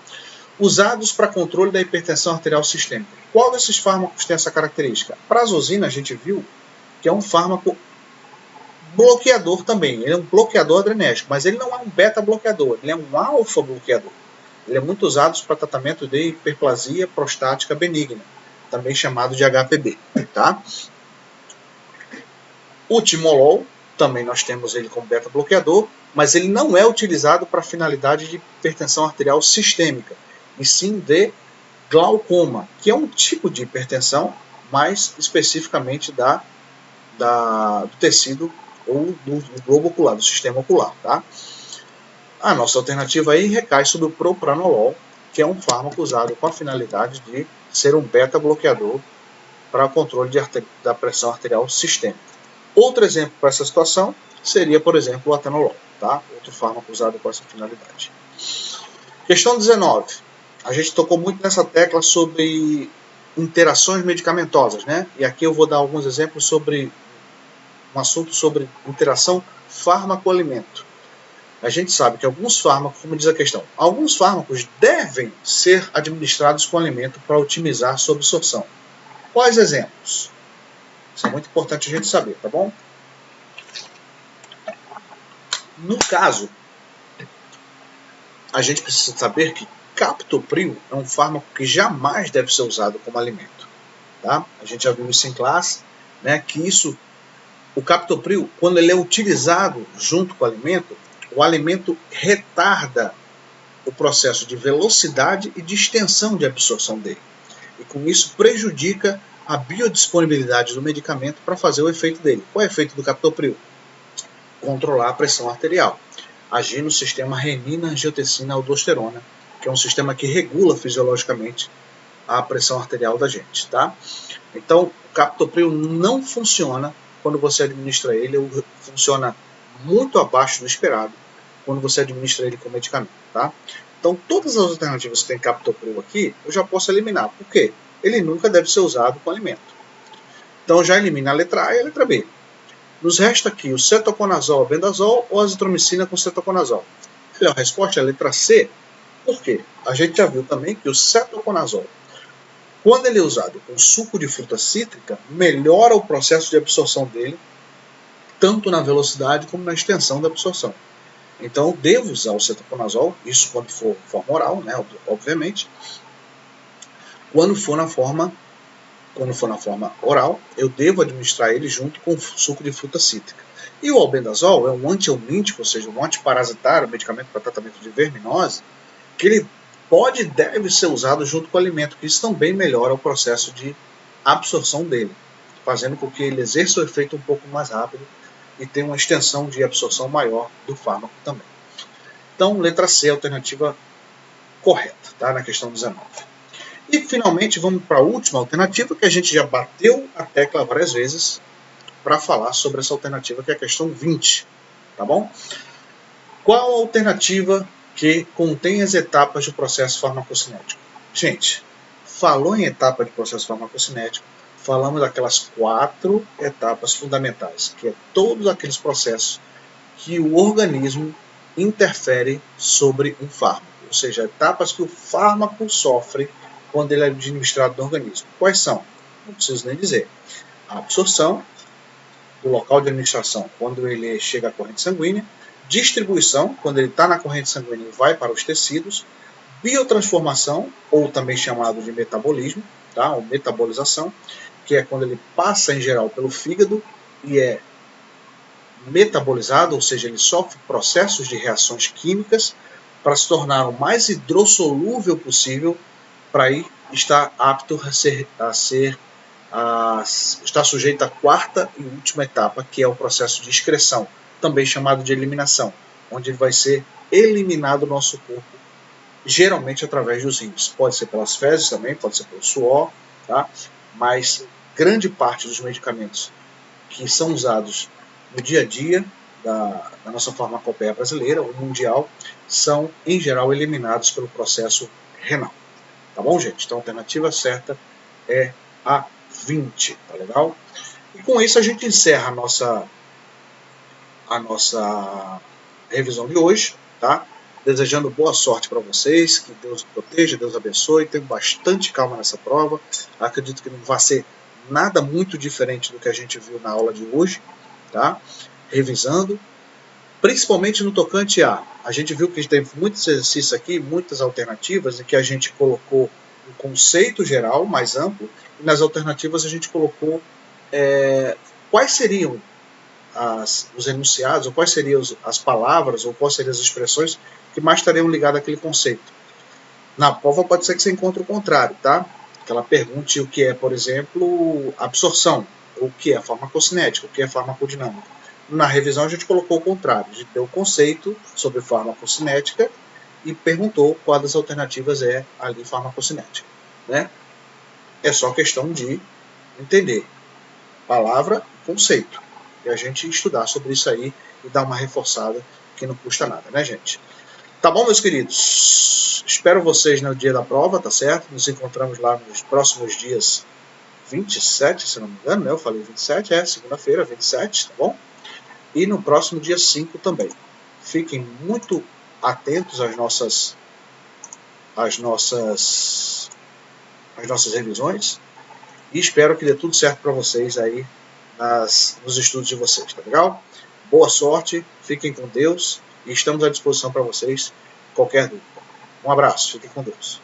A: Usados para controle da hipertensão arterial sistêmica. Qual desses fármacos tem essa característica? A prazosina, a gente viu que é um fármaco bloqueador também. Ele é um bloqueador adrenérgico, mas ele não é um beta-bloqueador, ele é um alfa-bloqueador. Ele é muito usado para tratamento de hiperplasia prostática benigna, também chamado de HPB. Tá? O timolol, também nós temos ele como beta-bloqueador, mas ele não é utilizado para finalidade de hipertensão arterial sistêmica, e sim de glaucoma, que é um tipo de hipertensão, mais especificamente do tecido ou do globo ocular, do sistema ocular. Tá? A nossa alternativa aí recai sobre o propranolol, que é um fármaco usado com a finalidade de ser um beta-bloqueador para o controle da pressão arterial sistêmica. Outro exemplo para essa situação seria, por exemplo, o atenolol, tá? Outro fármaco usado com essa finalidade. Questão 19. A gente tocou muito nessa tecla sobre interações medicamentosas, né? E aqui eu vou dar alguns exemplos sobre um assunto sobre interação fármaco-alimento. A gente sabe que alguns fármacos, como diz a questão, alguns fármacos devem ser administrados com alimento para otimizar sua absorção. Quais exemplos? Isso é muito importante a gente saber, tá bom? No caso, a gente precisa saber que captopril é um fármaco que jamais deve ser usado como alimento. Tá? A gente já viu isso em classe, né, que o captopril, quando ele é utilizado junto com o alimento retarda o processo de velocidade e de extensão de absorção dele. E com isso prejudica a biodisponibilidade do medicamento para fazer o efeito dele. Qual é o efeito do captopril? Controlar a pressão arterial, agir no sistema renina-angiotensina-aldosterona, que é um sistema que regula fisiologicamente a pressão arterial da gente, tá? Então, o captopril não funciona quando você administra ele, ou funciona muito abaixo do esperado quando você administra ele com medicamento, tá? Então, todas as alternativas que tem captopril aqui, eu já posso eliminar. Por quê? Ele nunca deve ser usado com alimento. Então, já elimina a letra A e a letra B. Nos resta aqui o cetoconazol, bendazol ou azitromicina com cetoconazol. A melhor resposta é a letra C. Por quê? A gente já viu também que o cetoconazol, quando ele é usado com suco de fruta cítrica, melhora o processo de absorção dele, tanto na velocidade como na extensão da absorção. Então, eu devo usar o cetoconazol, isso quando for forma oral, né, obviamente. Quando for na forma oral, eu devo administrar ele junto com suco de fruta cítrica. E o albendazol é um antihelmíntico, ou seja, um antiparasitário, um medicamento para tratamento de verminose, que ele pode e deve ser usado junto com o alimento, que isso também melhora o processo de absorção dele, fazendo com que ele exerça o efeito um pouco mais rápido e tenha uma extensão de absorção maior do fármaco também. Então, letra C, alternativa correta, tá? Na questão 19. E, finalmente, vamos para a última alternativa, que a gente já bateu a tecla várias vezes para falar sobre essa alternativa, que é a questão 20, tá bom? Qual a alternativa que contém as etapas do processo farmacocinético? Gente, falou em etapa de processo farmacocinético, falamos daquelas 4 etapas fundamentais, que é todos aqueles processos que o organismo interfere sobre um fármaco, ou seja, etapas que o fármaco sofre quando ele é administrado no organismo. Quais são? Não preciso nem dizer. A absorção do local de administração, quando ele chega à corrente sanguínea, distribuição, quando ele está na corrente sanguínea e vai para os tecidos, biotransformação, ou também chamado de metabolismo, tá? Ou metabolização, que é quando ele passa em geral pelo fígado e é metabolizado, ou seja, ele sofre processos de reações químicas para se tornar o mais hidrossolúvel possível para estar apto está sujeito à 4ª e última etapa, que é o processo de excreção, também chamado de eliminação, onde ele vai ser eliminado do nosso corpo, geralmente através dos rins. Pode ser pelas fezes também, pode ser pelo suor, tá? Mas grande parte dos medicamentos que são usados no dia a dia da nossa farmacopeia brasileira ou mundial são, em geral, eliminados pelo processo renal. Tá bom, gente? Então a alternativa certa é a 20, tá legal? E com isso a gente encerra a nossa revisão de hoje, tá? Desejando boa sorte para vocês, que Deus proteja, Deus abençoe, tenham bastante calma nessa prova. Acredito que não vai ser nada muito diferente do que a gente viu na aula de hoje, tá? Revisando, principalmente no tocante a gente viu que tem muitos exercícios aqui, muitas alternativas, em que a gente colocou um conceito geral mais amplo, e nas alternativas a gente colocou quais seriam os enunciados, ou quais seriam as palavras, ou quais seriam as expressões que mais estariam ligadas àquele conceito. Na prova pode ser que você encontre o contrário, tá? Que ela pergunte o que é, por exemplo, absorção, ou o que é farmacocinética, o que é farmacodinâmica. Na revisão a gente colocou o contrário, a gente deu o conceito sobre farmacocinética e perguntou qual das alternativas é ali farmacocinética, né? É só questão de entender palavra e conceito, e a gente estudar sobre isso aí e dar uma reforçada que não custa nada, né, gente? Tá bom, meus queridos? Espero vocês no dia da prova, tá certo? Nos encontramos lá nos próximos dias 27, se não me engano, né? Eu falei 27, segunda-feira, 27, tá bom? E no próximo dia 5 também. Fiquem muito atentos às nossas revisões e espero que dê tudo certo para vocês aí nos estudos de vocês, tá legal? Boa sorte, fiquem com Deus e estamos à disposição para vocês qualquer dúvida. Um abraço, fiquem com Deus.